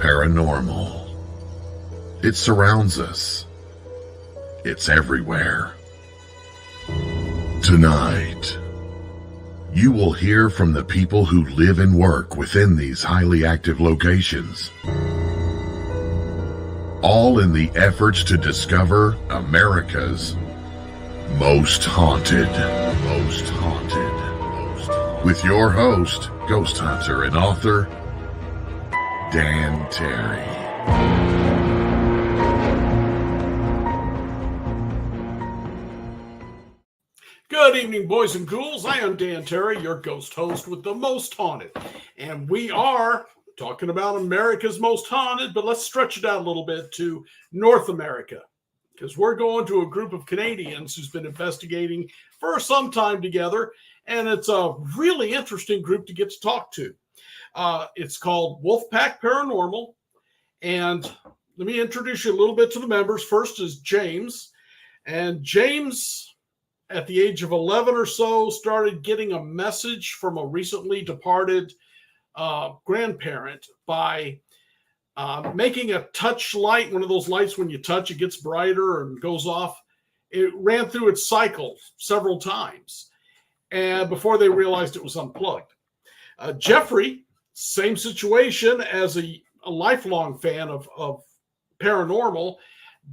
paranormal. It surrounds us. It's everywhere. Tonight, you will hear from the people who live and work within these highly active locations, all in the efforts to discover America's most haunted. With your host, ghost hunter and author, Dan Terry. Good evening, boys and ghouls. I am Dan Terry, your ghost host with the most haunted. And we are talking about America's most haunted, but let's stretch it out a little bit to North America, because we're going to a group of Canadians who's been investigating for some time together, and it's a really interesting group to get to talk to. It's called Wolfpack Paranormal, and let me introduce you a little bit to the members. First is James, and James, at the age of 11 or so, started getting a message from a recently departed grandparent by making a touch light, one of those lights when you touch, it gets brighter and goes off. It ran through its cycle several times, and before they realized it was unplugged. Geoffrey, same situation, as a lifelong fan of paranormal,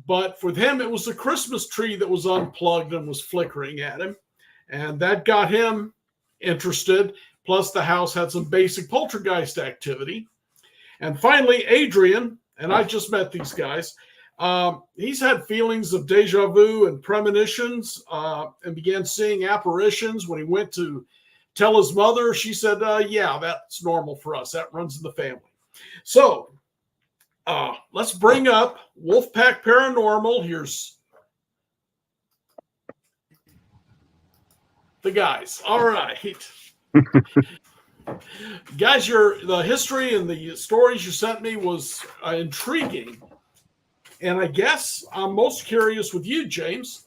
but for him, it was the Christmas tree that was unplugged and was flickering at him. And that got him interested. Plus, the house had some basic poltergeist activity. And finally, Adrian, and I just met these guys, he's had feelings of deja vu and premonitions, and began seeing apparitions. When he went to tell his mother, she said, yeah, that's normal for us. That runs in the family. So, let's bring up Wolfpack Paranormal. Here's the guys. All right. Guys, the history and the stories you sent me was intriguing. And I guess I'm most curious with you, James.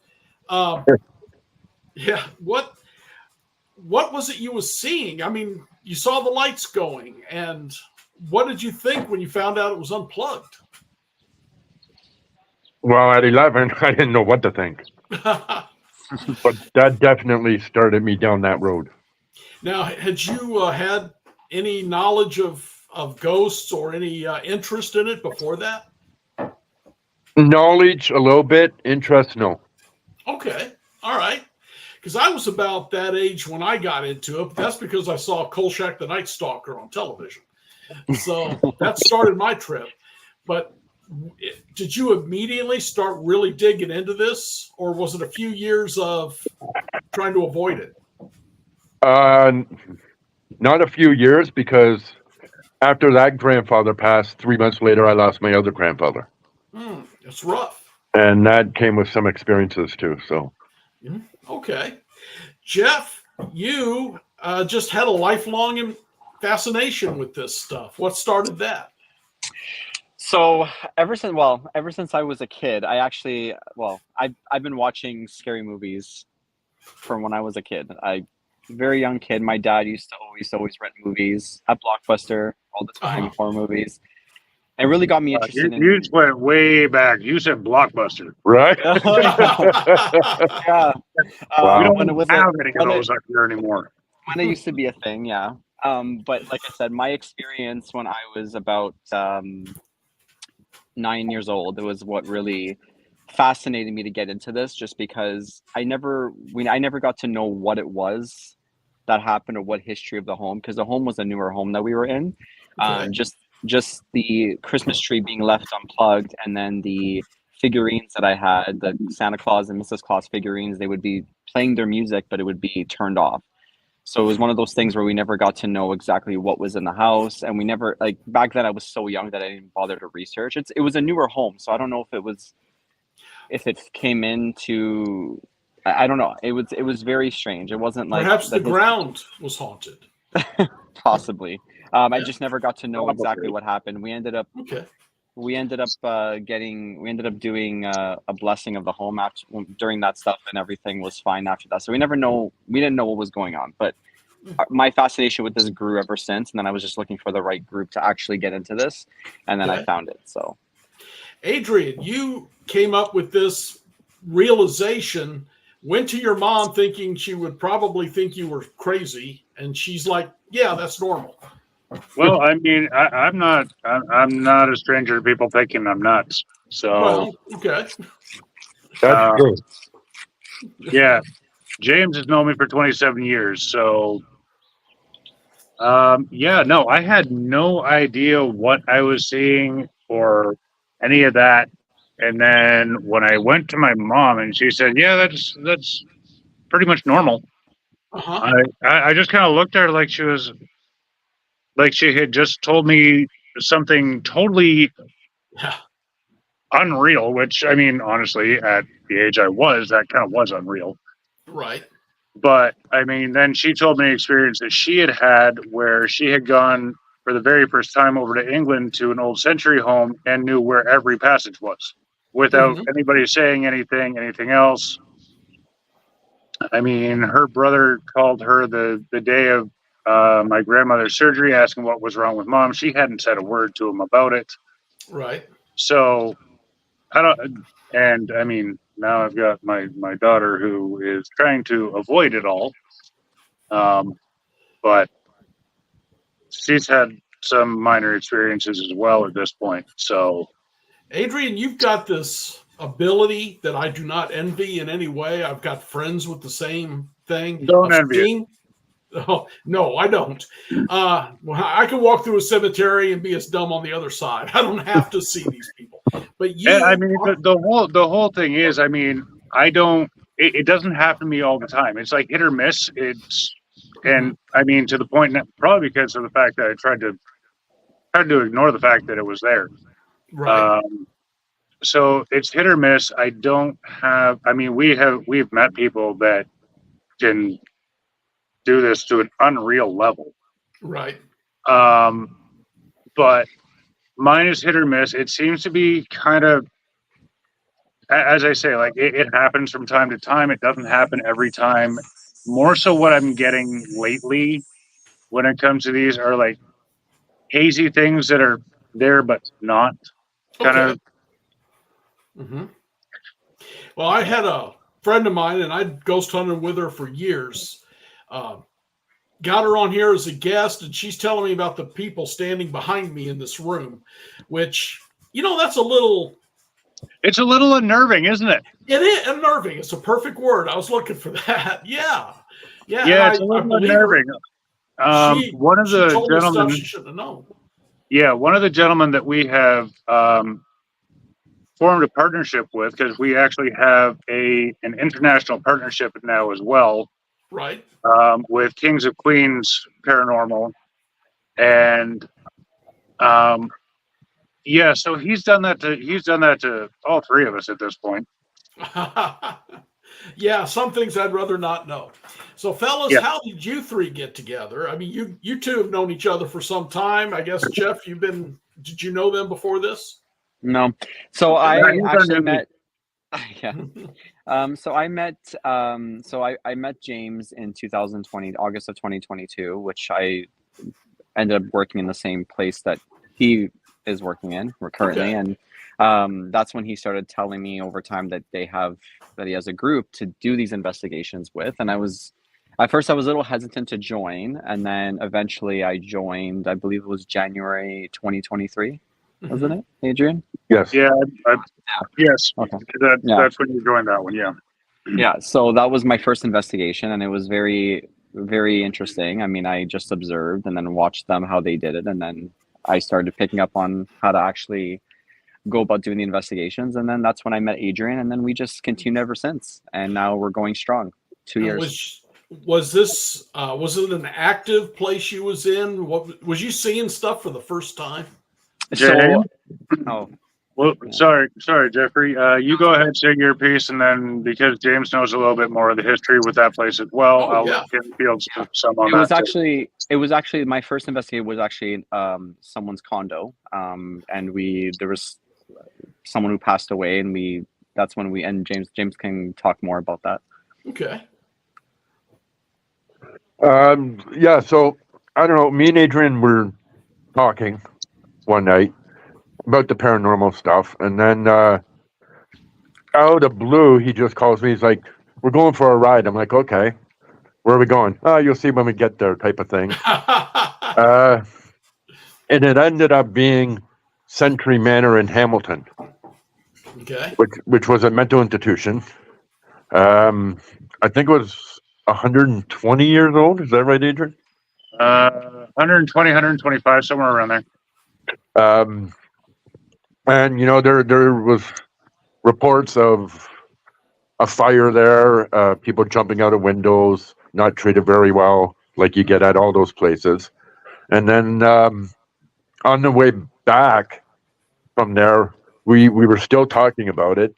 Yeah, what was it you was seeing? I mean, you saw the lights going, and what did you think when you found out it was unplugged? Well, at 11, I didn't know what to think. But that definitely started me down that road. Now, had you had any knowledge of ghosts or any interest in it before that? Knowledge, a little bit. Interest, no. Okay. All right. Because I was about that age when I got into it. But that's because I saw Kolchak the Night Stalker on television. So that started my trip. But did you immediately start really digging into this, or was it a few years of trying to avoid it? Not a few years, because after that grandfather passed, 3 months later, I lost my other grandfather. It's rough. And that came with some experiences too. So, okay. Jeff, you just had a lifelong fascination with this stuff. What started that? So ever since I was a kid, I've been watching scary movies from when I was a kid. Very young kid. My dad used to always rent movies at Blockbuster all the time, horror movies. It really got me interested. You went way back. You said Blockbuster, right? Yeah. We don't have any of those up here anymore. When it used to be a thing, yeah. But like I said, my experience when I was about 9 years old, it was what really fascinated me to get into this, just because I never got to know what it was that happened or what history of the home, because the home was a newer home that we were in. Okay. Just the Christmas tree being left unplugged, and then the figurines that I had, the Santa Claus and Mrs. Claus figurines, they would be playing their music, but it would be turned off. So it was one of those things where we never got to know exactly what was in the house, and we never, like, back then I was so young that I didn't bother to research. It was a newer home, so I don't know if it came into, I don't know. It was very strange. It wasn't like perhaps the ground was haunted. Possibly. I just never got to know exactly what happened. We ended up doing a blessing of the home during that stuff, and everything was fine after that. So we didn't know what was going on. But my fascination with this grew ever since. And then I was just looking for the right group to actually get into this, and then I found it. So, Adrian, you came up with this realization. Went to your mom thinking she would probably think you were crazy, and she's like, "Yeah, that's normal." Well, I mean, I'm not a stranger to people thinking I'm nuts. So, Well, okay. That's true. yeah, James has known me for 27 years. So, yeah, no, I had no idea what I was seeing or any of that. And then when I went to my mom and she said, "Yeah, that's pretty much normal," Uh-huh. I just kind of looked at her like she had just told me something totally Yeah. unreal, which I mean, honestly, at the age I was, that kind of was unreal. Right. But I mean, then she told me an experience that she had where she had gone for the very first time over to England to an old century home and knew where every passage was without anybody saying anything else. I mean, her brother called her the day of my grandmother's surgery, asking what was wrong with mom. She hadn't said a word to him about it. Right. So I don't, and I mean, now I've got my daughter who is trying to avoid it all, but she's had some minor experiences as well at this point. So, Adrian, you've got this ability that I do not envy in any way. I've got friends with the same thing. don't envy it. Oh, no, I don't. I can walk through a cemetery and be as dumb on the other side. I don't have to see these people. But you, And I mean, the whole thing is, I mean, I don't. It doesn't happen to me all the time. It's like hit or miss. And I mean, to the point that probably because of the fact that I tried to ignore the fact that it was there. right. So it's hit or miss. I don't have. I mean, we've met people that can do this to an unreal level. Right. But mine is hit or miss. It seems to be kind of, as I say, like it happens from time to time. It doesn't happen every time. More so, what I'm getting lately when it comes to these are like hazy things that are there but not. Kind Okay. of. Well, I had a friend of mine, and I'd ghost hunted with her for years. Got her on here as a guest, and she's telling me about the people standing behind me in this room, which, that's a little... It's a little unnerving, isn't it? It is unnerving. It's a perfect word. I was looking for that. Yeah. Yeah, it's a little unnerving. One of the told me stuff gentlemen... she shouldn't have known. Yeah, one of the gentlemen that we have formed a partnership with, because we actually have an international partnership now as well. Right. With Kings of Queens Paranormal, and yeah, so he's done that to all three of us at this point. Yeah, some things I'd rather not know. So, fellas, How did you three get together? I mean, you two have known each other for some time. I guess, Jeff, did you know them before this? No. So I actually met. Yeah. So I met James in 2020, August of 2022, which I ended up working in the same place that he is working in currently. Okay. And that's when he started telling me over time that he has a group to do these investigations with. And at first I was a little hesitant to join, and then eventually I joined. I believe it was January 2023. Wasn't it, Adrian? Yes. Yeah. Yes. Okay. That's when you joined that one. Yeah. Yeah. So that was my first investigation, and it was very, very interesting. I mean, I just observed and then watched them how they did it, and then I started picking up on how to actually go about doing the investigations, and then that's when I met Adrian, and then we just continued ever since, and now we're going strong. 2 years. Was it an active place you was in? What was you seeing stuff for the first time? Well, sorry, Geoffrey. You go ahead, say your piece, and then because James knows a little bit more of the history with that place as well, I'll let him field some on that. It was actually my first investigation was actually someone's condo, and there was someone who passed away, and that's when James can talk more about that. Okay. Yeah, so I don't know. Me and Adrian were talking one night about the paranormal stuff, and then out of the blue, he just calls me. He's like, "We're going for a ride." I'm like, "Okay, where are we going?" "Oh, you'll see when we get there," type of thing. And it ended up being Century Manor in Hamilton, Okay. which was a mental institution. I think it was 120 years old. Is that right, Adrian? 120, 125, somewhere around there. And there was reports of a fire there, people jumping out of windows, not treated very well, like you get at all those places. And then on the way back from there, we were still talking about it.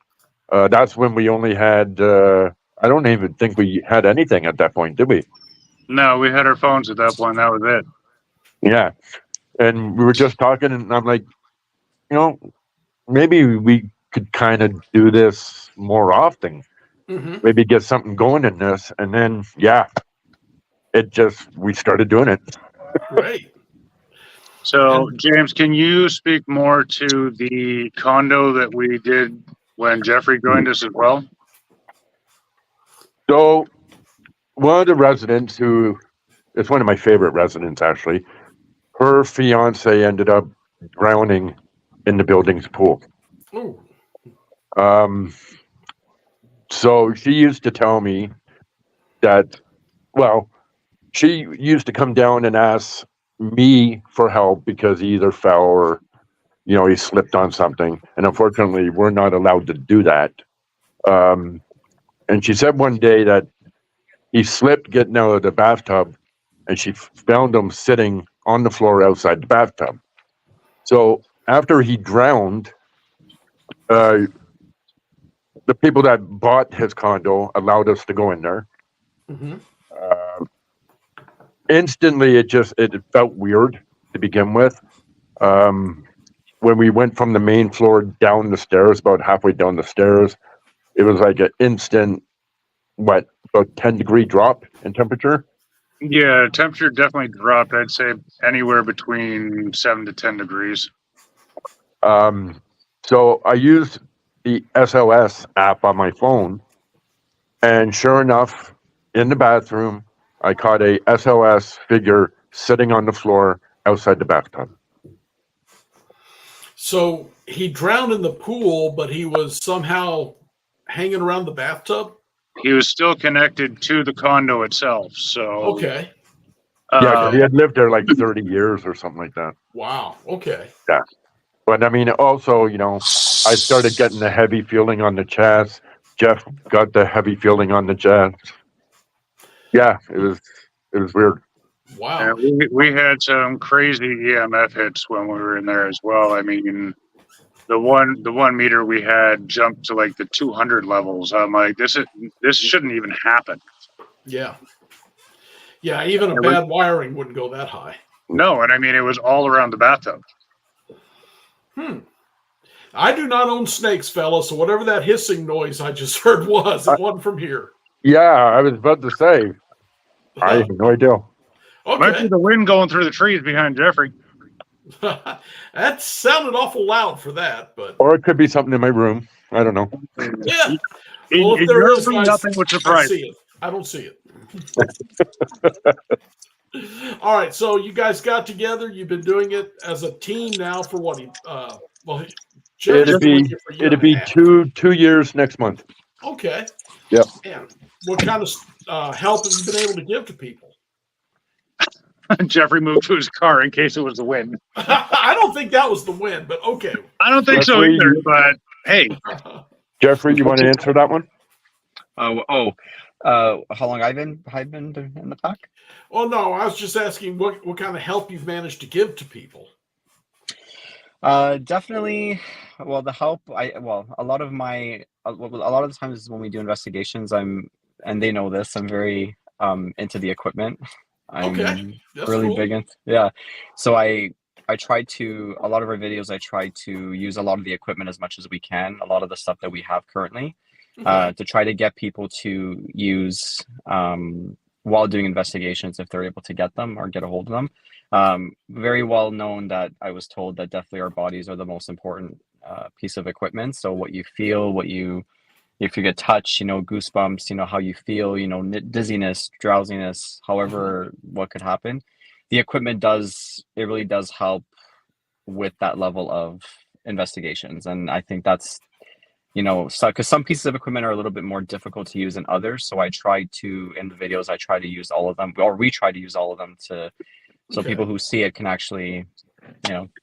That's when we only had. I don't even think we had anything at that point, did we? No, we had our phones at that point. That was it. Yeah, and we were just talking, and I'm like, maybe we could kind of do this more often. Mm-hmm. Maybe get something going in this, and then we started doing it. Great. So, James, can you speak more to the condo that we did when Geoffrey joined us as well? So, one of the residents, who is one of my favorite residents, actually, her fiance ended up drowning in the building's pool. Ooh. So she used to tell me that, she used to come down and ask me for help because he either fell or, he slipped on something. And unfortunately, we're not allowed to do that. And she said one day that he slipped getting out of the bathtub, and she found him sitting on the floor outside the bathtub. So after he drowned, the people that bought his condo allowed us to go in there. Mm-hmm. Instantly, it felt weird to begin with. When we went from the main floor down the stairs, about halfway down the stairs, it was like an instant, about 10-degree drop in temperature. Yeah, temperature definitely dropped. I'd say anywhere between 7 to 10 degrees. So I used the SOS app on my phone, and sure enough, in the bathroom, I caught a SOS figure sitting on the floor outside the bathtub. So he drowned in the pool, but he was somehow hanging around the bathtub? He was still connected to the condo itself. So Okay. Yeah, he had lived there like 30 years or something like that. Wow. Okay. Yeah. But I mean, also, I started getting the heavy feeling on the chest. Jeff got the heavy feeling on the chest. Yeah, it was weird. Wow. And we had some crazy EMF hits when we were in there as well. I mean, the one meter we had jumped to like the 200 levels. I'm like, this shouldn't even happen. Yeah. Yeah, even a bad wiring wouldn't go that high. No, and I mean, it was all around the bathtub. I do not own snakes, fella, so whatever that hissing noise I just heard was, it wasn't from here. Yeah, I was about to say. I have no idea. Okay. Might be the wind going through the trees behind Geoffrey. That sounded awful loud for that, but Or it could be something in my room. I don't know. yeah. Well, if there is, guys, nothing would surprise. I don't see it. All right, so you guys got together. You've been doing it as a team now for what? It'd be 2 years next month. Okay. Yep. And what kind of help have you been able to give to people? Geoffrey moved to his car in case it was the wind. I don't think that was the wind, but okay. I don't think so either, but hey. Jeffrey, you want to answer that one? How long I've been in the pack? Well, no, I was just asking what kind of help you've managed to give to people. Definitely. Well, the help a lot of the times when we do investigations, and they know this, I'm very into the equipment. I'm really cool. Big into So I try to, a lot of our videos, I try to use a lot of the equipment as much as we can, a lot of the stuff that we have currently, to try to get people to use while doing investigations if they're able to get them or get a hold of them. Very well known that I was told that definitely our bodies are the most important piece of equipment. So what you feel, if you get touched, goosebumps, how you feel, dizziness, drowsiness, however, what could happen. The equipment really does help with that level of investigations. And I think that's, because some pieces of equipment are a little bit more difficult to use than others. So in the videos, I try to use all of them, or we try to use all of them so people who see it can actually,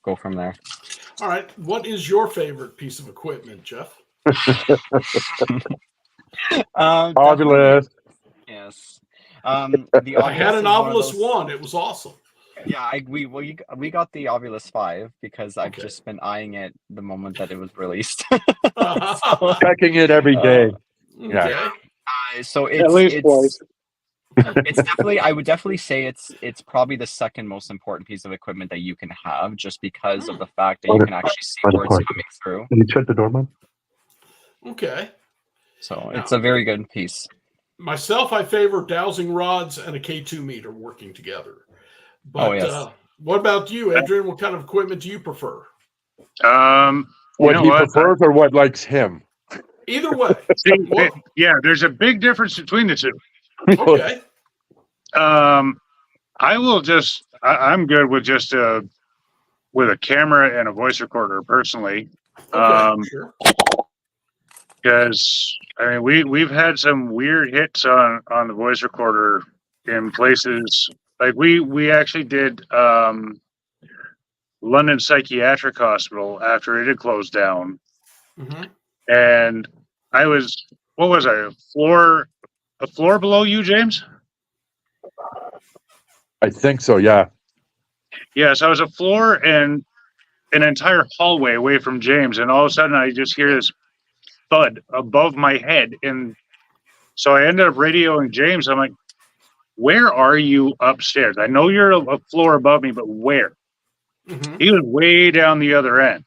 go from there. All right. What is your favorite piece of equipment, Jeff? Ovilus. Yes. I had an Ovilus 1. It was awesome. Yeah, we got the Ovilus 5 because I've just been eyeing it the moment that it was released. Checking it every day. Yeah. So at least twice. It's definitely, I would definitely say it's probably the second most important piece of equipment that you can have, just because of the fact that you can actually see where it's coming through. Can you shut the door, man? Okay. So it's a very good piece. Myself, I favor dowsing rods and a K2 meter working together. But what about you, Adrian? What kind of equipment do you prefer? What he prefers or what likes him? Either way. Yeah, there's a big difference between the two. Okay. I'm good with just with a camera and a voice recorder personally. Okay, sure. Because we've had some weird hits on the voice recorder in places like we actually did London Psychiatric Hospital after it had closed down, and I was a floor below you, James? I think so. Yeah. Yeah. So I was a floor and an entire hallway away from James, and all of a sudden I just hear this thud above my head, and so I ended up radioing James. I'm like, where are you upstairs? I know you're a floor above me, but where? He was way down the other end.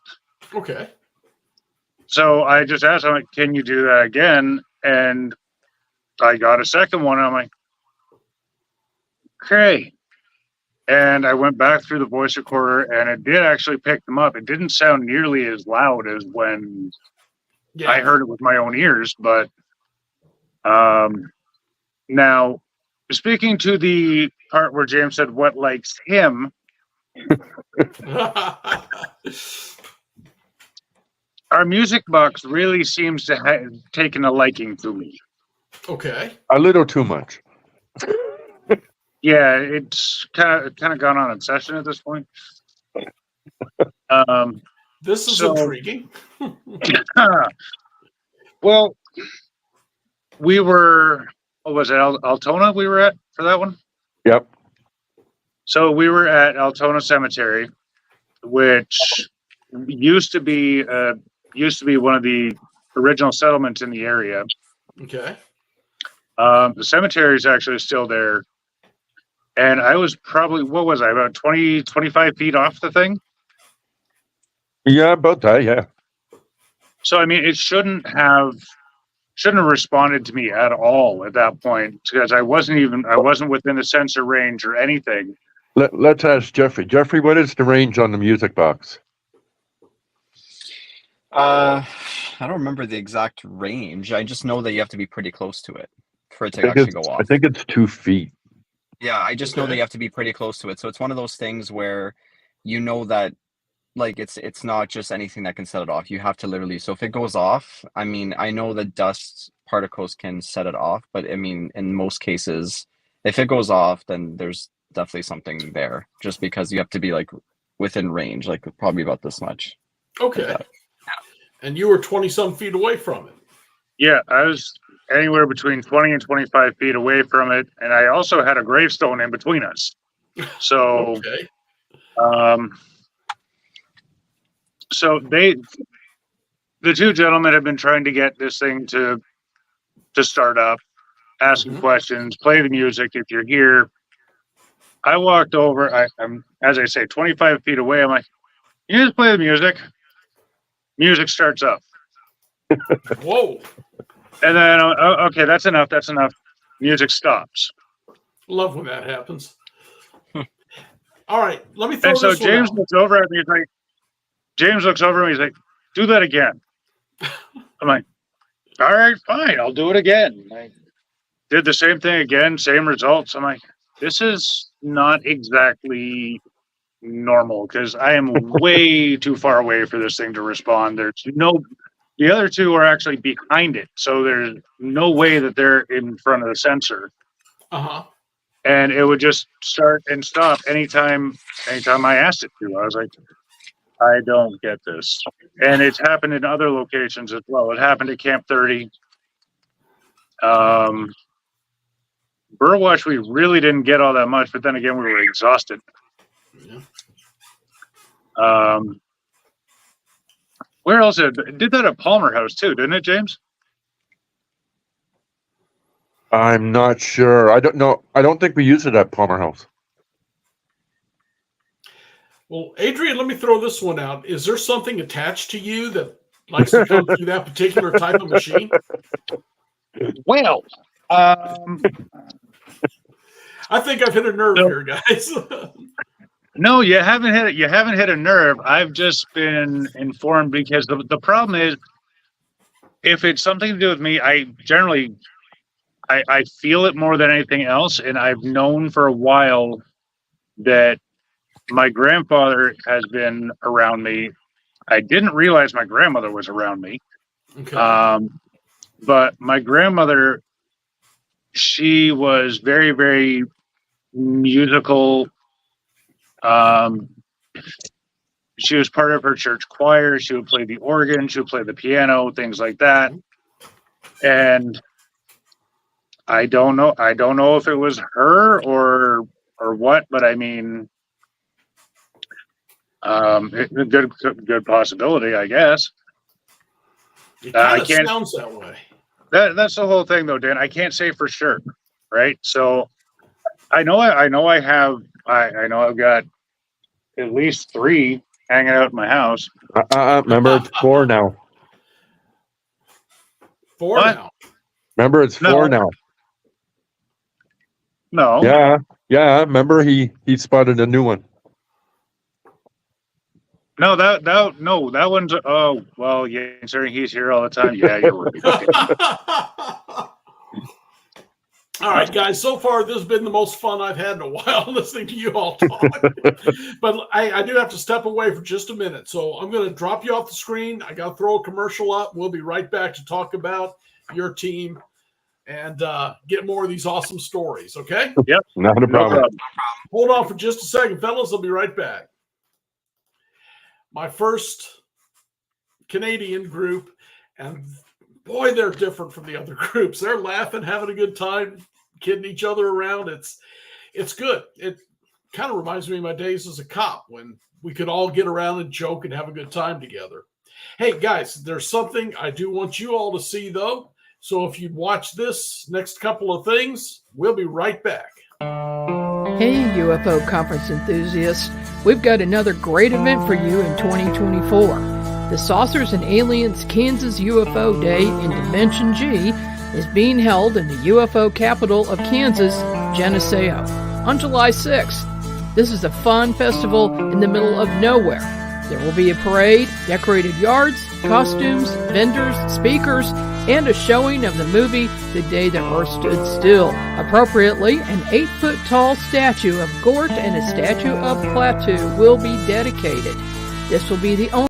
Okay. So I just asked him, like, can you do that again? And I got a second one. I'm like, okay. And I went back through the voice recorder, and it did actually pick them up. It didn't sound nearly as loud as when I heard it with my own ears, but now, speaking to the part where James said what likes him, our music box really seems to have taken a liking to me. Okay. A little too much. Yeah, it's kind of gone on obsession at this point. This is intriguing. Well, we were, what was it, Altona we were at for that one? Yep. So we were at Altona Cemetery, which used to be one of the original settlements in the area. Okay. The cemetery is actually still there. And I was probably, what was I, about 20, 25 feet off the thing? Yeah, about that, yeah. So, it shouldn't have responded to me at all at that point, because I wasn't within the sensor range or anything. Let's ask Geoffrey. Geoffrey, what is the range on the music box? I don't remember the exact range. I just know that you have to be pretty close to it for it to actually go off. I think it's 2 feet. Yeah, I just know that you have to be pretty close to it. So it's one of those things where that it's not just anything that can set it off. You have to literally, so if it goes off, I know that dust particles can set it off, but in most cases, if it goes off, then there's definitely something there, just because you have to be within range, probably about this much. Okay. And you were 20-some feet away from it. Yeah, I was anywhere between 20 and 25 feet away from it, and I also had a gravestone in between us. So, so the two gentlemen have been trying to get this thing to start up, asking questions, play the music if you're here. I walked over. I'm, as I say, 25 feet away. I'm like, you just play the music. Music starts up. Whoa. And then, okay, that's enough. Music stops. Love when that happens. All right, let me throw And so this one James out. looks over at me. James looks over at me. He's like, "Do that again." I'm like, "All right, fine. I'll do it again." I did the same thing again, same results. I'm like, "This is not exactly normal because I am way too far away for this thing to respond. The other two are actually behind it, so there's no way that they're in front of the sensor." Uh-huh. And it would just start and stop anytime I asked it to. I was like, I don't get this. And it's happened in other locations as well. It happened at Camp 30. Burwash, we really didn't get all that much, but then again, we were exhausted. Yeah. Where else? It did that at Palmer House too, didn't it, James? I'm not sure. I don't know. I don't think we use it at Palmer House. Well, Adrian, let me throw this one out. Is there something attached to you that likes to come through that particular type of machine? Well, I think I've hit a nerve here, guys. no, you haven't hit it. You haven't hit a nerve. I've just been informed because the problem is, if it's something to do with me, I feel it more than anything else, and I've known for a while that my grandfather has been around me. I didn't realize my grandmother was around me. Okay. But my grandmother, she was very, very musical. She was part of her church choir. She would play the organ. She would play the piano, things like that. And I don't know if it was her or what, but I mean, good possibility, I guess. It kind of sounds that way. That's the whole thing, though, Dan. I can't say for sure, right? So I know I've got at least 3 hanging out in my house. Remember, it's 4 now. 4 What? now. Remember, it's 4 now. No. Yeah. Remember, he spotted a new one. No, that one's. Oh well, yeah. Considering he's here all the time, yeah, you're right. Okay. All right, guys. So far, this has been the most fun I've had in a while listening to you all talk. But I do have to step away for just a minute, so I'm going to drop you off the screen. I got to throw a commercial up. We'll be right back to talk about your team and get more of these awesome stories. Okay? Yep. Not a problem. Hold on for just a second, fellas. I'll be right back. My first Canadian group, and boy, they're different from the other groups. They're laughing, having a good time, kidding each other around. It's good. It kind of reminds me of my days as a cop when we could all get around and joke and have a good time together. Hey, guys, there's something I do want you all to see, though. So if you'd watch this next couple of things, we'll be right back. Hey, UFO conference enthusiasts. We've got another great event for you in 2024. The Saucers and Aliens Kansas UFO Day in Dimension G is being held in the UFO capital of Kansas, Geneseo, on July 6th. This is a fun festival in the middle of nowhere. There will be a parade, decorated yards, costumes, vendors, speakers, and a showing of the movie The Day the Earth Stood Still. Appropriately, an 8-foot-tall statue of Gort and a statue of Klaatu will be dedicated. This will be the only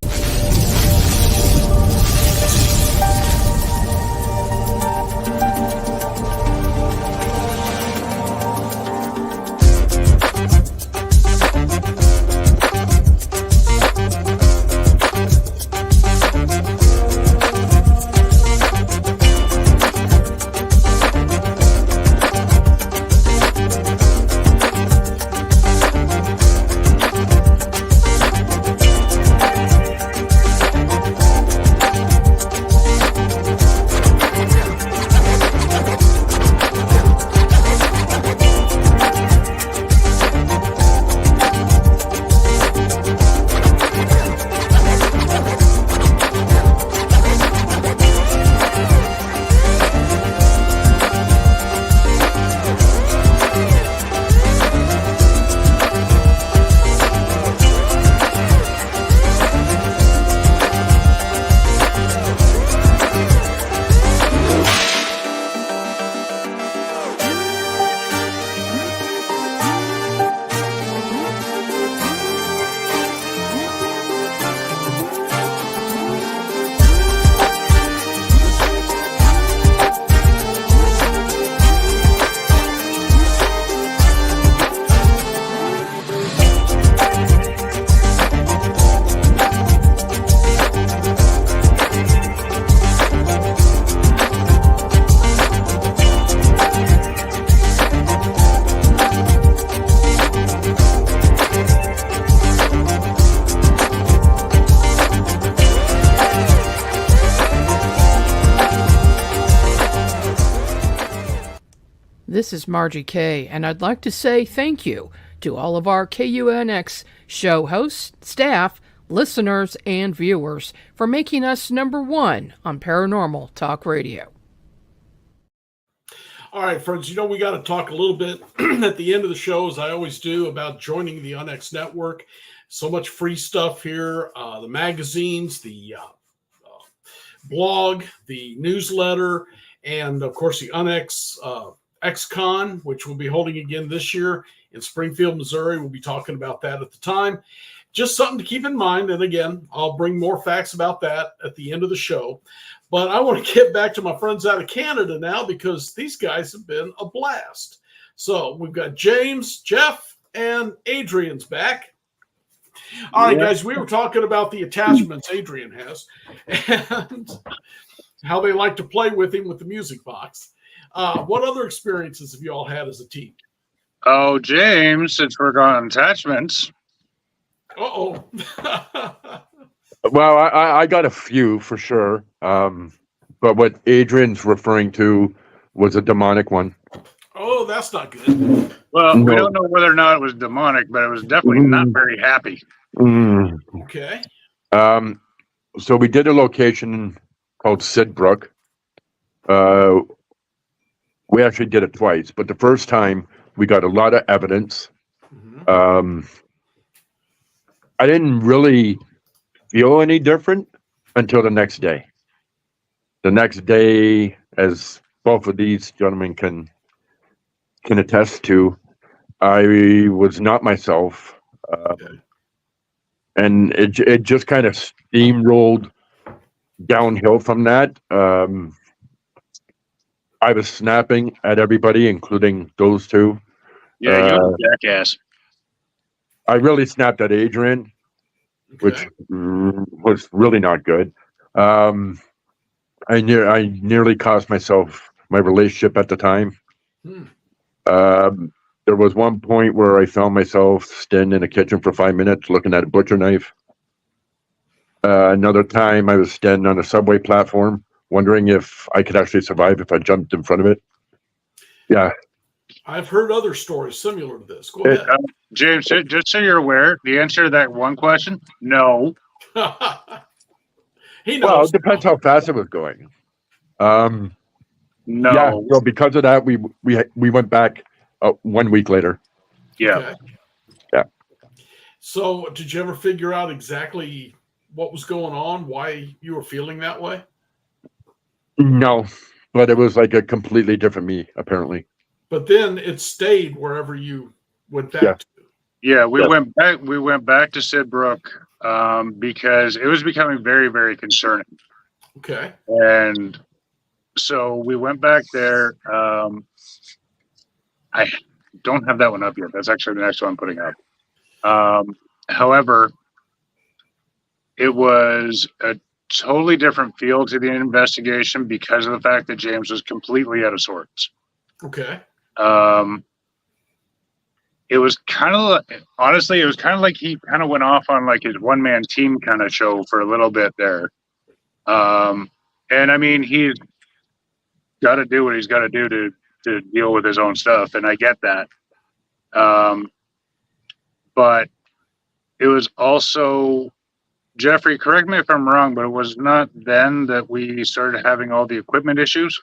this is Margie K, and I'd like to say thank you to all of our KUNX show hosts, staff, listeners, and viewers for making us #1 on Paranormal Talk Radio. All right, friends, we got to talk a little bit at the end of the show, as I always do, about joining the UNX network. So much free stuff here, the magazines, the blog, the newsletter, and, of course, the UNX XCon, which we'll be holding again this year in Springfield, Missouri. We'll be talking about that at the time. Just something to keep in mind. And again, I'll bring more facts about that at the end of the show. But I want to get back to my friends out of Canada now, because these guys have been a blast. So we've got James, Jeff, and Adrian's back. All right, guys, we were talking about the attachments Adrian has and how they like to play with him with the music box. What other experiences have you all had as a team? Oh, James, since we're on attachments. Uh-oh. Well, I got a few for sure. But what Adrian's referring to was a demonic one. Oh, that's not good. Well, No. we don't know whether or not it was demonic, but it was definitely not very happy. Okay. So we did a location called Sidbrook. We actually did it twice, but the first time we got a lot of evidence. I didn't really feel any different until the next day. The next day, as both of these gentlemen can attest to, I was not myself. And it just kind of steamrolled downhill from that. I was snapping at everybody, including those two. Yeah, you're a jackass. I really snapped at Adrian, which was really not good. I nearly cost myself my relationship at the time. There was one point where I found myself standing in the kitchen for 5 minutes looking at a butcher knife. Another time I was standing on a subway platform wondering if I could actually survive if I jumped in front of it. Yeah. I've heard other stories similar to this. Go ahead. James, just so you're aware, the answer to that one question, no. He knows. Well, it depends how fast it was going. No. Yeah, so because of that, we went back 1 week later. Yeah. Okay. Yeah. So did you ever figure out exactly what was going on, why you were feeling that way? No, but it was like a completely different me, apparently. But then it stayed wherever you went back Yeah. to. Yeah, we went back to Sidbrook because it was becoming very, very concerning. Okay. And so we went back there. I don't have that one up yet. That's actually the next one I'm putting up. However, it was a totally different feel to the investigation because of the fact that James was completely out of sorts. Okay. It was kind of, honestly, it was kind of like he kind of went off on like his one-man team kind of show for a little bit there. And I mean, he's got to do what he's got to do to deal with his own stuff, and I get that. But it was also, Geoffrey, correct me if I'm wrong, but it was not then that we started having all the equipment issues?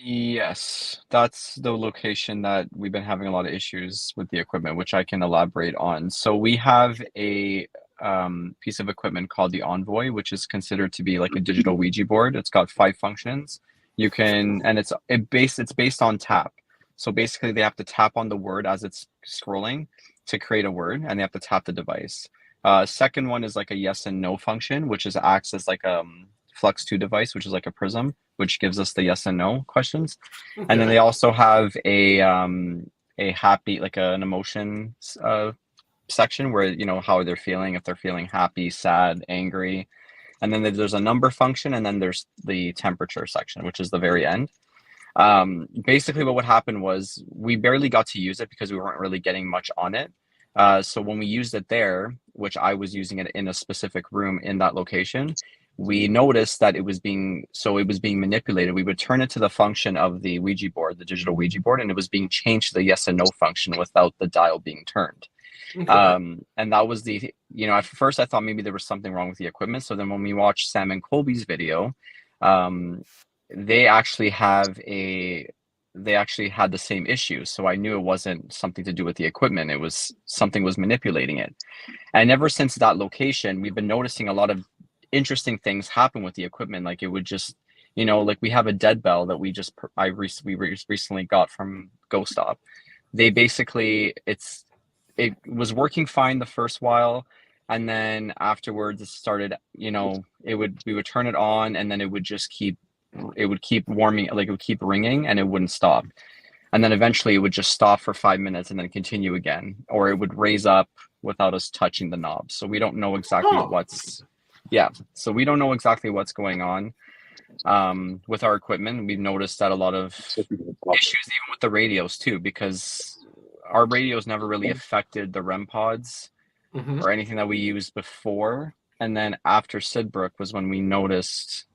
Yes, that's the location that we've been having a lot of issues with the equipment, which I can elaborate on. So we have a piece of equipment called the Envoy, which is considered to be like a digital Ouija board. It's got 5 functions. You can, and it's based on tap. So basically, they have to tap on the word as it's scrolling to create a word, and they have to tap the device. Second one is like a yes and no function, which acts as like a Flux 2 device, which is like a prism, which gives us the yes and no questions. Okay. And then they also have a happy, like an emotion section where, you know, how they're feeling, if they're feeling happy, sad, angry. And then there's a number function, and then there's the temperature section, which is the very end. Basically what would happen was we barely got to use it because we weren't really getting much on it. So when we used it there, which I was using it in a specific room in that location, we noticed that it was being manipulated. We would turn it to the function of the Ouija board, the digital Ouija board, and it was being changed to the yes and no function without the dial being turned. Okay. And that was at first I thought maybe there was something wrong with the equipment. So then when we watched Sam and Colby's video, they actually had the same issue. So I knew it wasn't something to do with the equipment. It was something was manipulating it. And ever since that location, we've been noticing a lot of interesting things happen with the equipment. Like it would just, like we have a dead bell that we recently got from Ghost Stop. They basically, it was working fine the first while, and then afterwards it started, we would turn it on, and then it would keep warming, like it would keep ringing and it wouldn't stop. And then eventually it would just stop for 5 minutes and then continue again, or it would raise up without us touching the knob. So we don't know exactly so we don't know exactly what's going on with our equipment. We've noticed that a lot of issues, even with the radios too, because our radios never really affected the REM pods or anything that we used before. And then after Sidbrook was when we noticed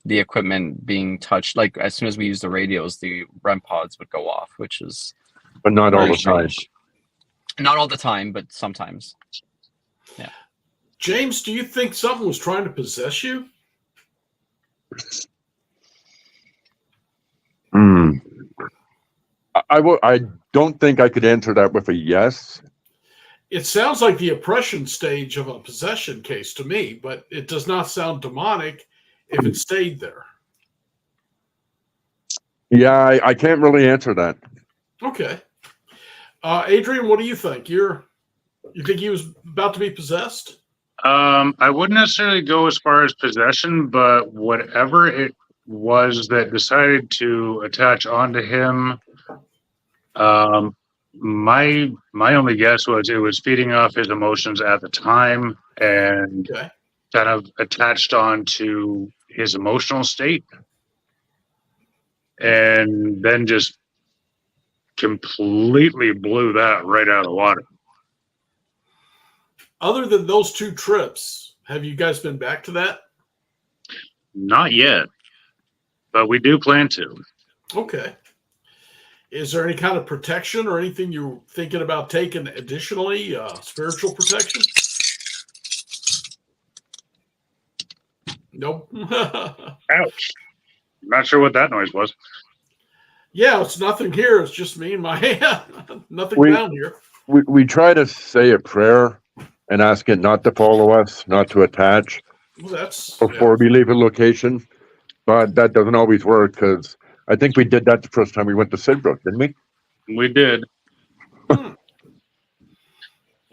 the equipment being touched. Like as soon as we used the radios, the REM pods would go off, which is but not all the time. Not all the time, but sometimes. Yeah. James, do you think something was trying to possess you? I don't think I could answer that with a yes. It sounds like the oppression stage of a possession case to me, but it does not sound demonic if it stayed there. Yeah, I can't really answer that. Okay. Adrian, what do you think? You think he was about to be possessed? I wouldn't necessarily go as far as possession, but whatever it was that decided to attach onto him, my only guess was it was feeding off his emotions at the time and kind of attached onto his emotional state, and then just completely blew that right out of the water. Other than those 2 trips, have you guys been back to that? Not yet, but we do plan to. Okay. Is there any kind of protection or anything you're thinking about taking additionally, spiritual protection? Nope. Ouch. I'm not sure what that noise was. Yeah, it's nothing here. It's just me and my hand. Nothing down here. We try to say a prayer and ask it not to follow us, not to attach before we leave a location. But that doesn't always work, because I think we did that the first time we went to Sidbrook, didn't we? We did. And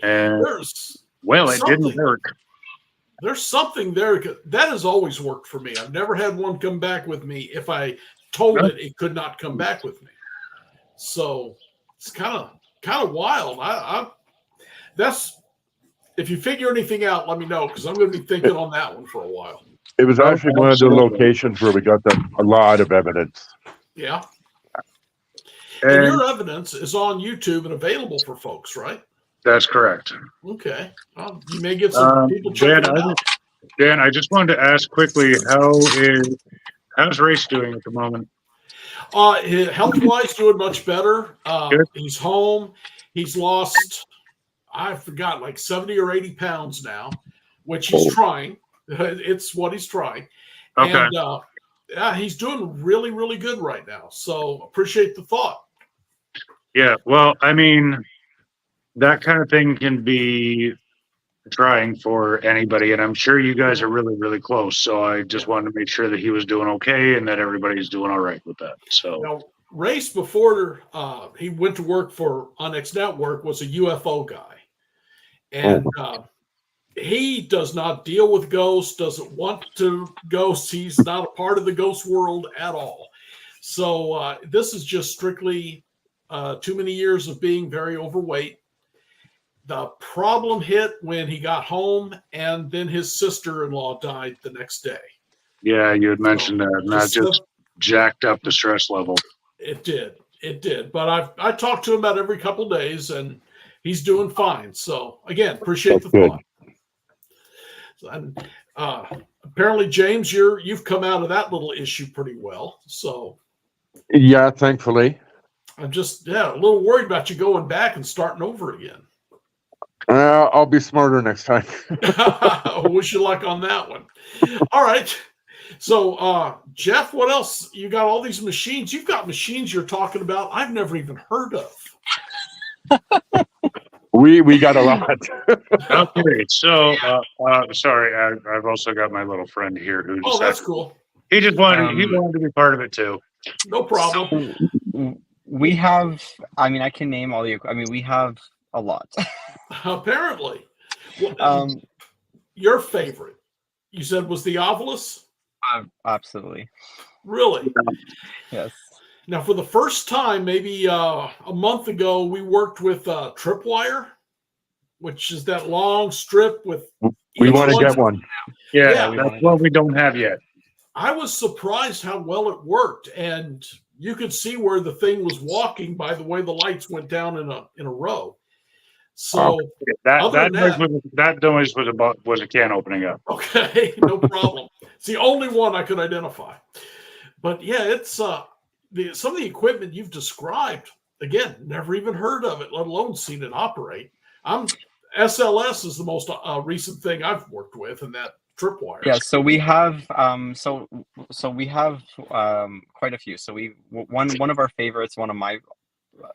it didn't work. There's something there that has always worked for me. I've never had one come back with me if I told it could not come back with me. So it's kind of wild. That's, if you figure anything out, let me know, because I'm going to be thinking on that one for a while. It was actually one of the locations where we got a lot of evidence. Yeah. And your evidence is on YouTube and available for folks, right? That's correct. Okay. Well, you may get some people checking it out. Dan, I just wanted to ask quickly, how's Race doing at the moment? Health-wise, doing much better. He's home. He's lost, I forgot, like 70 or 80 pounds now, which he's trying. It's what he's trying. Okay. And he's doing really, really good right now. So appreciate the thought. Yeah. Well, I mean, that kind of thing can be trying for anybody. And I'm sure you guys are really, really close. So I just wanted to make sure that he was doing okay and that everybody's doing all right with that. So now, Race, before he went to work for Onyx Network, was a UFO guy. And he does not deal with ghosts, doesn't want to ghosts. He's not a part of the ghost world at all. So this is just strictly too many years of being very overweight. The problem hit when he got home, and then his sister-in-law died the next day. Yeah, you had mentioned that, and that just jacked up the stress level. It did. But I talked to him about every couple of days, and he's doing fine. So again, appreciate the thought. Apparently, James, you've come out of that little issue pretty well. So Yeah, thankfully. I'm just a little worried about you going back and starting over again. I'll be smarter next time. Wish you luck on that one. All right. So, Jeff, what else? You got all these machines. You've got machines you're talking about I've never even heard of. We got a lot. Okay, so sorry, I've also got my little friend here who. Oh, that's cool. He just wanted to be part of it too. No problem. So we have. I mean, I can name all the. I mean, we have a lot. Apparently, well, your favorite, you said, was the Ovilus? Absolutely. Really? Yes. Now, for the first time, maybe a month ago, we worked with Tripwire, which is that long strip with. We want to get one. Yeah, that's what we don't have yet. I was surprised how well it worked, and you could see where the thing was walking by the way the lights went down in a row. So that noise was a can opening up. Okay, no problem. It's the only one I could identify. But yeah, it's some of the equipment you've described. Again, never even heard of it, let alone seen it operate. SLS is the most recent thing I've worked with, and that Tripwire. Yeah, so we have so we have quite a few. So one of our favorites, one of my,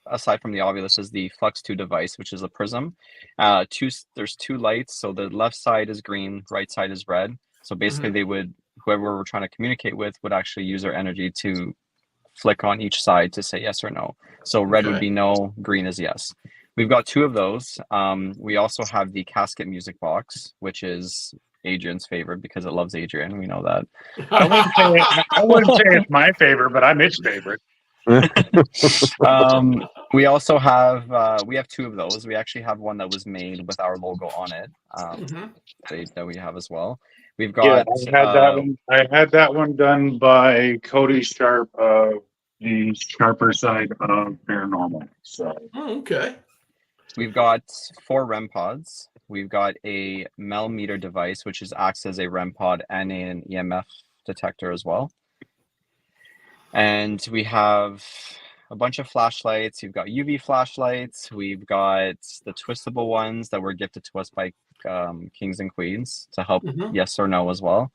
aside from the Ovilus, is the Flux 2 device, which is a prism. There's two lights, so the left side is green, right side is red. So basically whoever we're trying to communicate with would actually use their energy to flick on each side to say yes or no. So red would be no, green is yes. We've got two of those. We also have the casket music box, which is Adrian's favorite because it loves Adrian. We know that. I wouldn't say it's my favorite, but I'm its favorite. We also have two of those. We actually have one that was made with our logo on it. That we have as well. We've got. I had that one done by Cody Sharp of the Sharper Side of Paranormal. So okay. We've got 4 REM pods. We've got a Mel meter device, which acts as a REM pod and an EMF detector as well. And we have a bunch of flashlights. We've got UV flashlights. We've got the twistable ones that were gifted to us by Kings and Queens to help yes or no as well.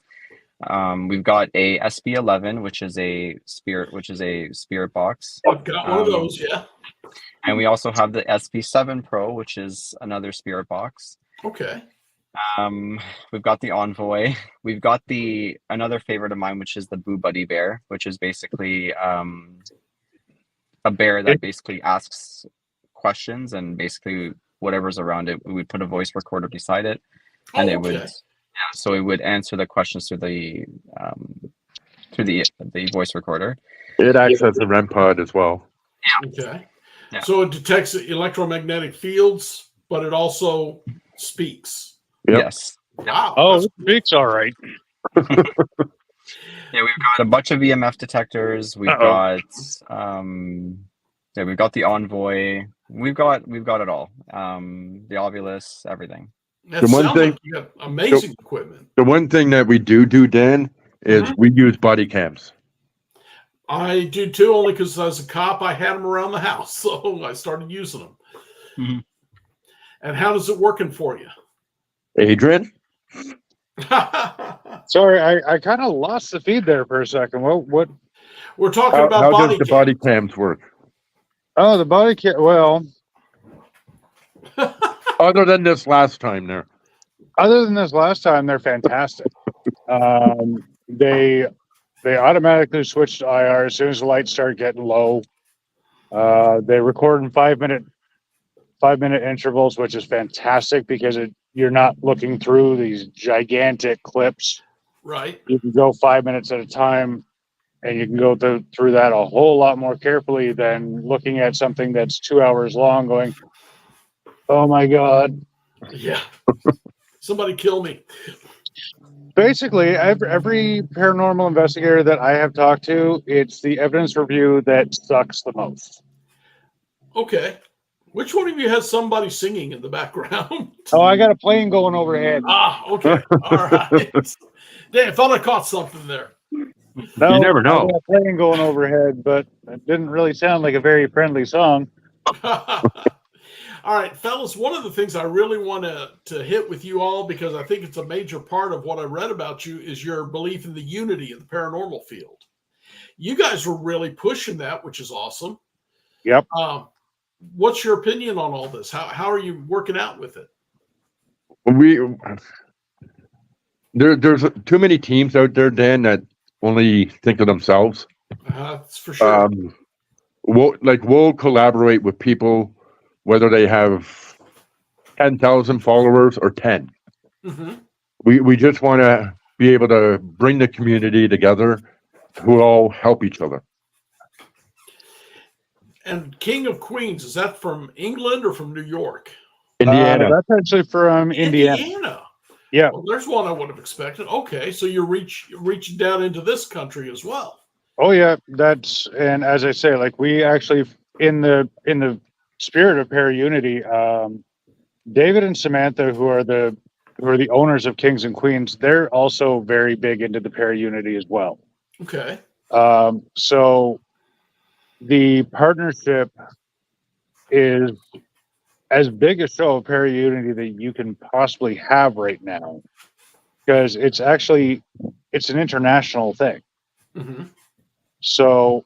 We've got a SB11, which is a spirit box. I've got one of those, yeah. And we also have the SB7 Pro, which is another spirit box. Okay. We've got the Envoy. We've got another favorite of mine, which is the Boo Buddy Bear, which is basically a bear that basically asks questions, and basically whatever's around it, we would put a voice recorder beside it, and it would answer the questions through the voice recorder. It acts as a REM pod as well. Yeah. Okay. Yeah. So it detects electromagnetic fields, but it also speaks. Yep. Yes. Wow. Oh, it speaks all right. Yeah, we've got a bunch of EMF detectors. We've got we've got the Envoy. We've got it all. The Ovilus, everything. That sounds like you got amazing equipment. The one thing that we do, Dan, is we use body cams. I do too, only because as a cop, I had them around the house, so I started using them. Mm-hmm. And how does it working for you? Adrian? Sorry, I kind of lost the feed there for a second. What? We're talking about how body does the cams. body cams work? Oh, the body cam. Well, other than this last time, they're fantastic. They automatically switch to IR as soon as the lights start getting low. They record in 5-minute intervals, which is fantastic because you're not looking through these gigantic clips. Right. You can go 5 minutes at a time, and you can go through that a whole lot more carefully than looking at something that's 2 hours long going, oh my God. Yeah. Somebody kill me. Basically, every paranormal investigator that I have talked to, it's the evidence review that sucks the most. Okay. Which one of you has somebody singing in the background? Oh, I got a plane going overhead. Okay. All right. Damn, I thought I caught something there. No, You never know. I got a plane going overhead, but it didn't really sound like a very friendly song. All right, fellas, one of the things I really want to hit with you all, because I think it's a major part of what I read about you, is your belief in the unity of the paranormal field. You guys were really pushing that, which is awesome. Yep. What's your opinion on all this? How are you working out with it? There's too many teams out there, Dan, that only think of themselves. That's for sure. We'll collaborate with people, whether they have 10,000 followers or 10. Mm-hmm. We just want to be able to bring the community together, who all help each other. And King of Queens, is that from England or from New York? Indiana. That's actually from Indiana. Yeah. Well, there's one I would have expected. Okay, so you're reaching down into this country as well. Oh yeah, and as I say, like we actually in the spirit of ParaUnity, David and Samantha, who are the owners of Kings and Queens, they're also very big into the ParaUnity as well. Okay. So the partnership is as big a show of ParaUnity that you can possibly have right now, because it's an international thing. Mm-hmm. So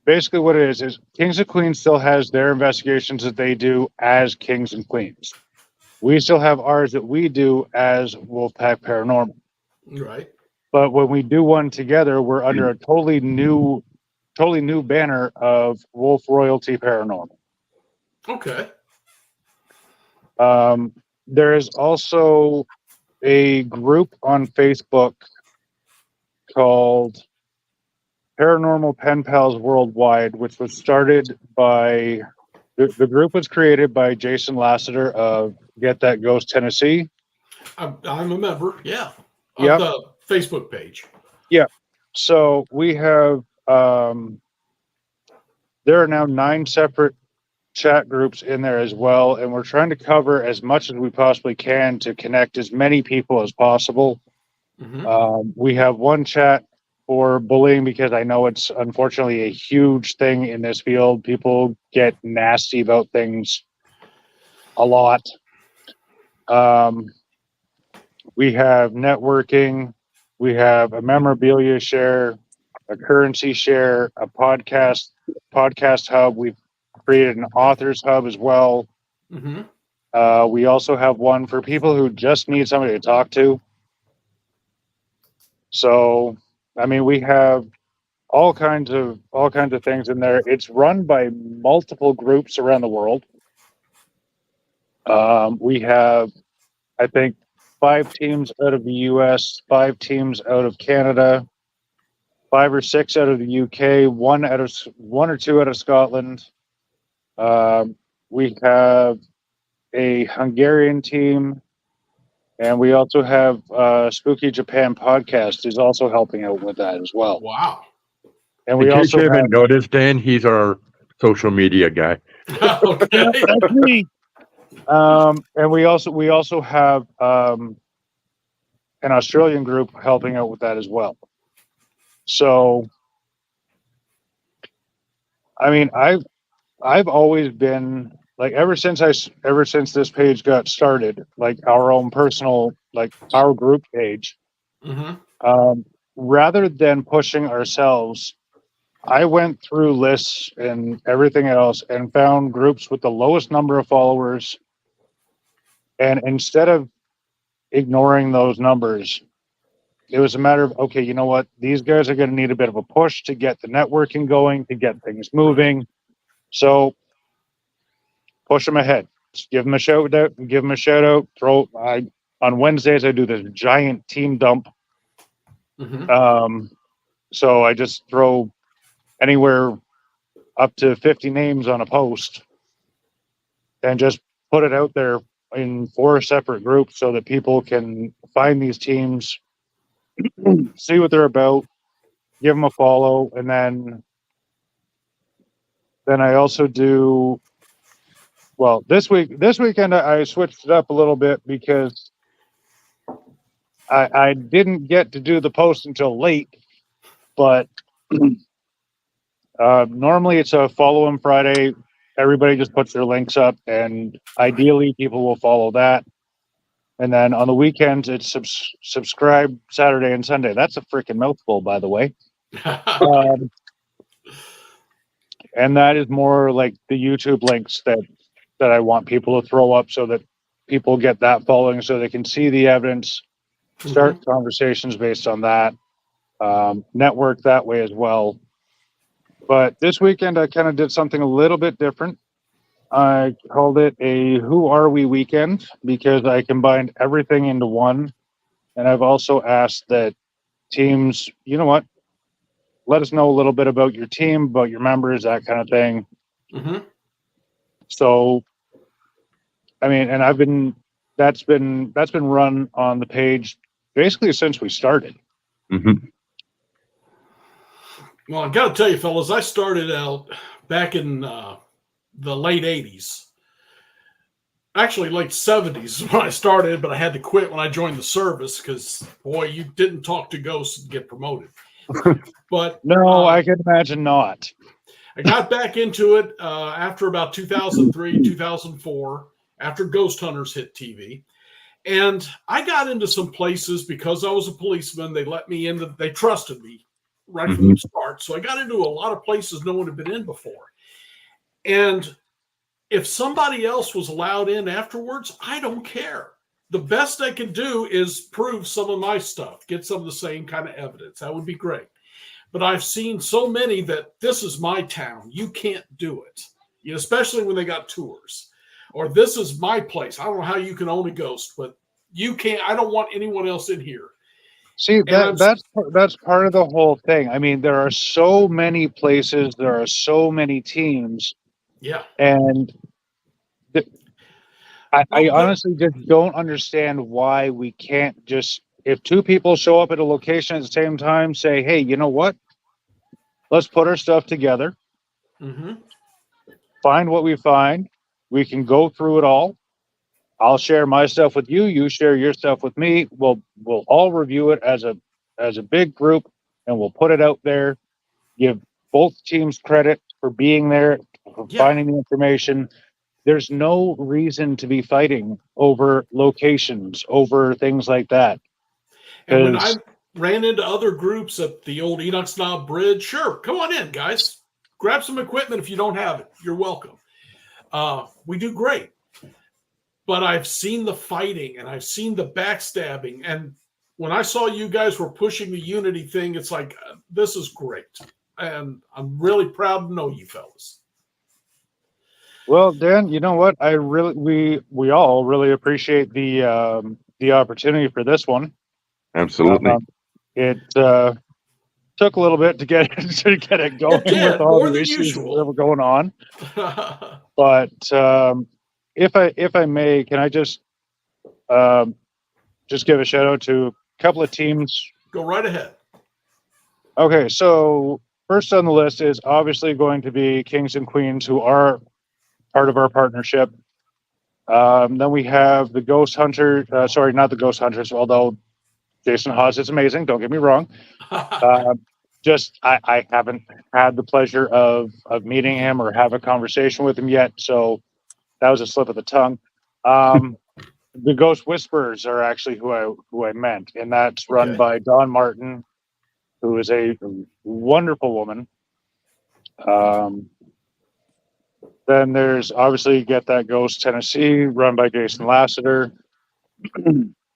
basically what it is Kings and Queens still has their investigations that they do as Kings and Queens. We still have ours that we do as Wolfpack Paranormal. Right. But when we do one together, we're under a totally new banner of Wolf Royalty Paranormal. Okay. There is also a group on Facebook called Paranormal Pen Pals Worldwide, which was started by the group was created by Jason Lassiter of Get That Ghost Tennessee. I'm a member, yeah, Yep. of the Facebook page. Yeah. So we have there are now 9 separate chat groups in there as well, and we're trying to cover as much as we possibly can to connect as many people as possible. Mm-hmm. We have one chat for bullying, because I know it's unfortunately a huge thing in this field. People get nasty about things a lot. We have networking, we have a memorabilia share, a currency share, a podcast hub. We've created an authors hub as well. Mm-hmm. We also have one for people who just need somebody to talk to. So, I mean, we have all kinds of things in there. It's run by multiple groups around the world. We have, I think, 5 teams out of the US, 5 teams out of Canada, 5 or 6 out of the UK, 1 or 2 out of Scotland. We have a Hungarian team, and we also have Spooky Japan podcast is also helping out with that as well. Wow. And we In case also you haven't have, noticed, Dan, he's our social media guy. Okay. that's me. And we also have an Australian group helping out with that as well. So, I mean, I've always been like, ever since this page got started, like our own personal, like our group page, Mm-hmm. rather than pushing ourselves, I went through lists and everything else and found groups with the lowest number of followers. And instead of ignoring those numbers, it was a matter of, okay, you know what? These guys are going to need a bit of a push to get the networking going, to get things moving. So push them ahead. Just give them a shout out. On Wednesdays, I do this giant team dump. Mm-hmm. So I just throw anywhere up to 50 names on a post and just put it out there in 4 separate groups so that people can find these teams, see what they're about, give them a follow, and then I also do well, this weekend I switched it up a little bit because I didn't get to do the post until late, but normally it's a follow 'em Friday. Everybody just puts their links up, and ideally people will follow that. And then on the weekends, it's subscribe Saturday and Sunday. That's a freaking mouthful, by the way. And that is more like the YouTube links that I want people to throw up so that people get that following so they can see the evidence, start conversations based on that, network that way as well. But this weekend, I kind of did something a little bit different. I called it a Who Are We weekend because I combined everything into one. And I've also asked that teams, you know what, let us know a little bit about your team, about your members, that kind of thing. So, I mean, and that's been run on the page basically since we started. Well, I got to tell you, fellas, I started out back in the late 80s. Actually, late 70s when I started, but I had to quit when I joined the service because, boy, you didn't talk to ghosts and get promoted. But no, I can imagine not. I got back into it after about 2003, 2004, after Ghost Hunters hit TV. And I got into some places because I was a policeman. They let me in. They trusted me right from the start. So I got into a lot of places no one had been in before. And if somebody else was allowed in afterwards, I don't care. The best I can do is prove some of my stuff, get some of the same kind of evidence. That would be great. But I've seen so many that this is my town. You can't do it, especially when they got tours. Or this is my place. I don't know how you can own a ghost, but you can't. I don't want anyone else in here. See, that's part of the whole thing. I mean, there are so many places, there are so many teams. Yeah. And I honestly just don't understand why we can't just, if two people show up at a location at the same time, say, hey, you know what? Let's put our stuff together. Find what we find. We can go through it all. I'll share my stuff with you. You share your stuff with me. We'll all review it as a big group, and we'll put it out there. Give both teams credit for being there, for finding the information. There's no reason to be fighting over locations, over things like that. And when I ran into other groups at the old Enoch's Knob Bridge, sure, come on in, guys. Grab some equipment if you don't have it. You're welcome. We do great. But I've seen the fighting and I've seen the backstabbing. And when I saw you guys were pushing the unity thing, it's like, this is great. And I'm really proud to know you fellas. Well, Dan, you know what? We all really appreciate the opportunity for this one. Absolutely. It took a little bit to get it going with all the issues that were going on. But if I may, can I just give a shout out to a couple of teams? Go right ahead. Okay, so first on the list is obviously going to be Kings and Queens, who are part of our partnership. Then we have the Ghost Hunter. Sorry, not the Ghost Hunters, although Jason Hawes is amazing. Don't get me wrong. I haven't had the pleasure of meeting him or have a conversation with him yet, so that was a slip of the tongue. The Ghost Whisperers are actually who I meant, and that's run by Dawn Martin, who is a wonderful woman. Then there's obviously Get That Ghost Tennessee, run by Jason Lassiter.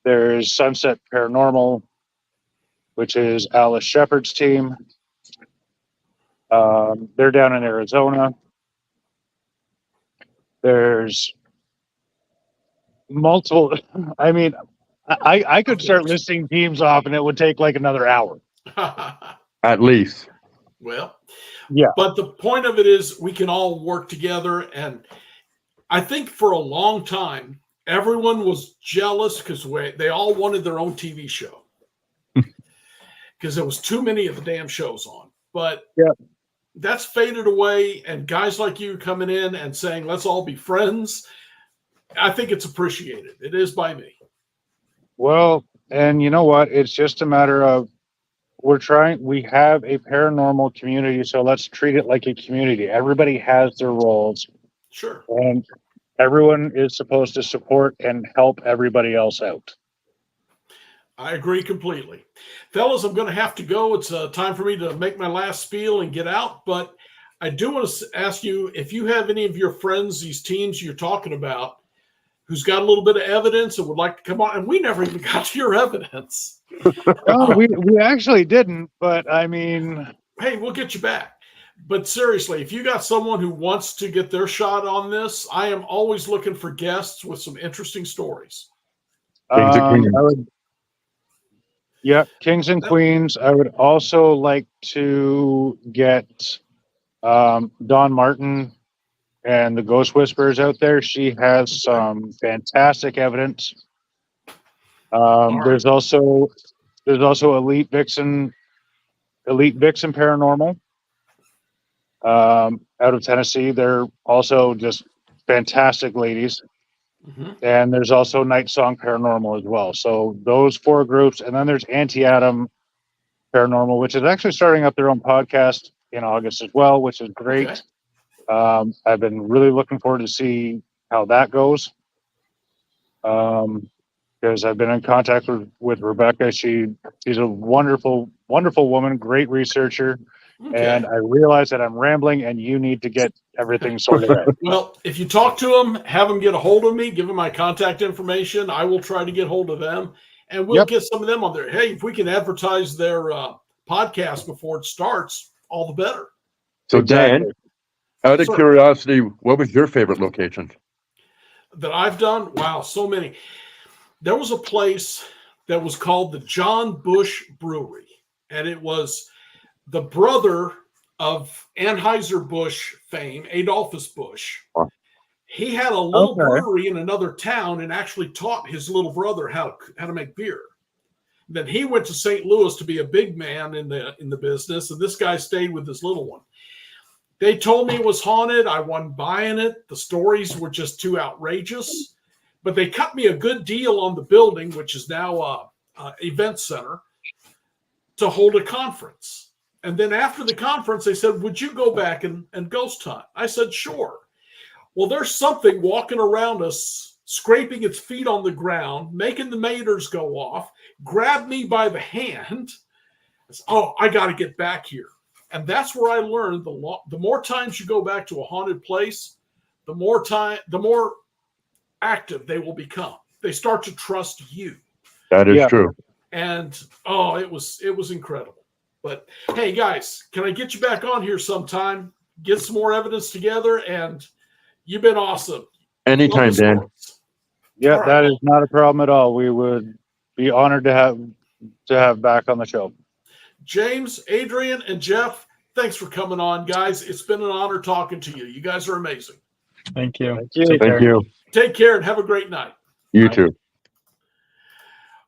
There's Sunset Paranormal, which is Alice Shepard's team. They're down in Arizona. There's multiple. I mean, I could start listing teams off, and it would take like another hour. At least. Well, yeah. But the point of it is we can all work together. And I think for a long time, everyone was jealous because they all wanted their own TV show because there was too many of the damn shows on. But that's faded away, and guys like you coming in and saying, let's all be friends, I think it's appreciated. It is by me. Well, and you know what? It's just a matter of we have a paranormal community, so let's treat it like a community. Everybody has their roles, Sure. and everyone is supposed to support and help everybody else out. I agree completely. Fellas, I'm going to have to go. It's time for me to make my last spiel and get out, but I do want to ask you if you have any of your friends, these teams you're talking about, who's got a little bit of evidence and would like to come on, and we never even got to your evidence. No, we actually didn't, but I mean, hey, we'll get you back. But seriously, if you got someone who wants to get their shot on this, I am always looking for guests with some interesting stories. Kings and Queens. I would also like to get Dawn Martin and the Ghost Whisperers out there. She has some fantastic evidence. There's also Elite Vixen Paranormal out of Tennessee. They're also just fantastic ladies. Mm-hmm. And there's also Night Song Paranormal as well. So those 4 groups, and then there's Anti-Atom Paranormal, which is actually starting up their own podcast in August as well, which is great. Okay. I've been really looking forward to see how that goes. Because I've been in contact with Rebecca. She's a wonderful, wonderful woman, great researcher. Okay. And I realize that I'm rambling and you need to get everything sorted out. Well, if you talk to them, have them get a hold of me, give them my contact information. I will try to get hold of them and we'll get some of them on there. Hey, if we can advertise their podcast before it starts, all the better. So Dan, out of curiosity, what was your favorite location? That I've done? Wow, so many. There was a place that was called the John Bush Brewery, and it was the brother of Anheuser-Busch fame, Adolphus Busch. Wow. He had a little brewery in another town and actually taught his little brother how to make beer. Then he went to St. Louis to be a big man in the business, and this guy stayed with his little one. They told me it was haunted. I wasn't buying it. The stories were just too outrageous. But they cut me a good deal on the building, which is now an event center, to hold a conference. And then after the conference, they said, would you go back and ghost hunt? I said, sure. Well, there's something walking around us, scraping its feet on the ground, making the maters go off, grabbed me by the hand. I said, I got to get back here. And that's where I learned the more times you go back to a haunted place, the more active they will become. They start to trust you. That is true. And it was incredible. But hey, guys, can I get you back on here sometime? Get some more evidence together, and you've been awesome. Anytime, Dan. Yeah, that is not a problem at all. We would be honored to have back on the show. James, Adrian, and Jeff, thanks for coming on, guys. It's been an honor talking to you. You guys are amazing. Thank you. Thank you. Take care and have a great night. You too.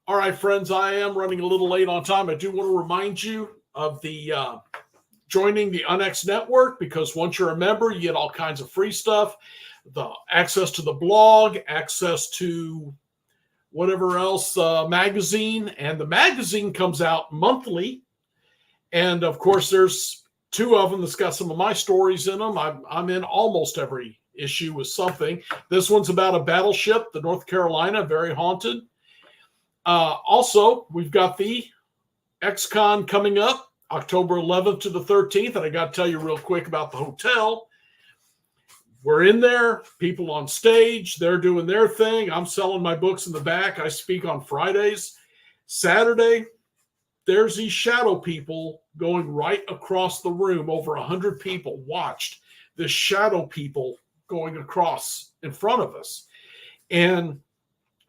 All right, friends, I am running a little late on time. I do want to remind you of the joining the UNX network, because once you're a member, you get all kinds of free stuff, the access to the blog, access to whatever else, magazine, and the magazine comes out monthly. And of course, there's 2 of them that's got some of my stories in them. I'm in almost every issue with something. This one's about a battleship, the North Carolina, very haunted. Also, we've got the XCon coming up October 11th to the 13th. And I got to tell you real quick about the hotel. We're in there, people on stage, they're doing their thing. I'm selling my books in the back. I speak on Fridays. Saturday, there's these shadow people going right across the room. Over 100 people watched this shadow people going across in front of us. And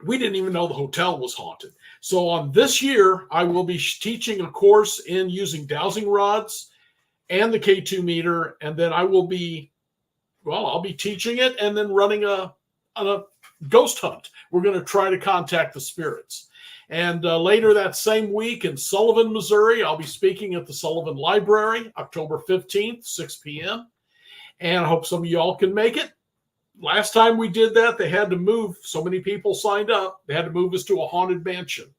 we didn't even know the hotel was haunted. So on this year, I will be teaching a course in using dowsing rods and the K2 meter. And then I'll be teaching it and then running a ghost hunt. We're going to try to contact the spirits. And later that same week in Sullivan, Missouri, I'll be speaking at the Sullivan Library, October 15th, 6 p.m. And I hope some of y'all can make it. Last time we did that, they had to move. So many people signed up. They had to move us to a haunted mansion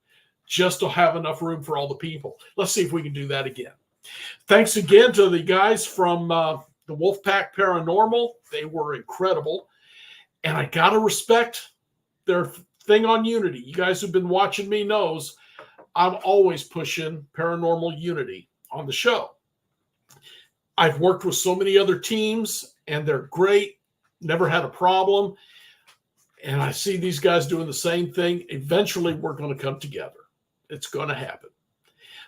just to have enough room for all the people. Let's see if we can do that again. Thanks again to the guys from the Wolfpack Paranormal. They were incredible. And I got to respect their thing on Unity. You guys who've been watching me knows I'm always pushing paranormal Unity on the show. I've worked with so many other teams, and they're great. Never had a problem. And I see these guys doing the same thing. Eventually, we're going to come together. It's going to happen.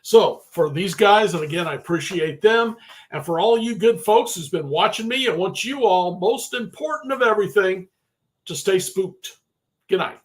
So for these guys, and again, I appreciate them. And for all you good folks who's been watching me, I want you all, most important of everything, to stay spooked. Good night.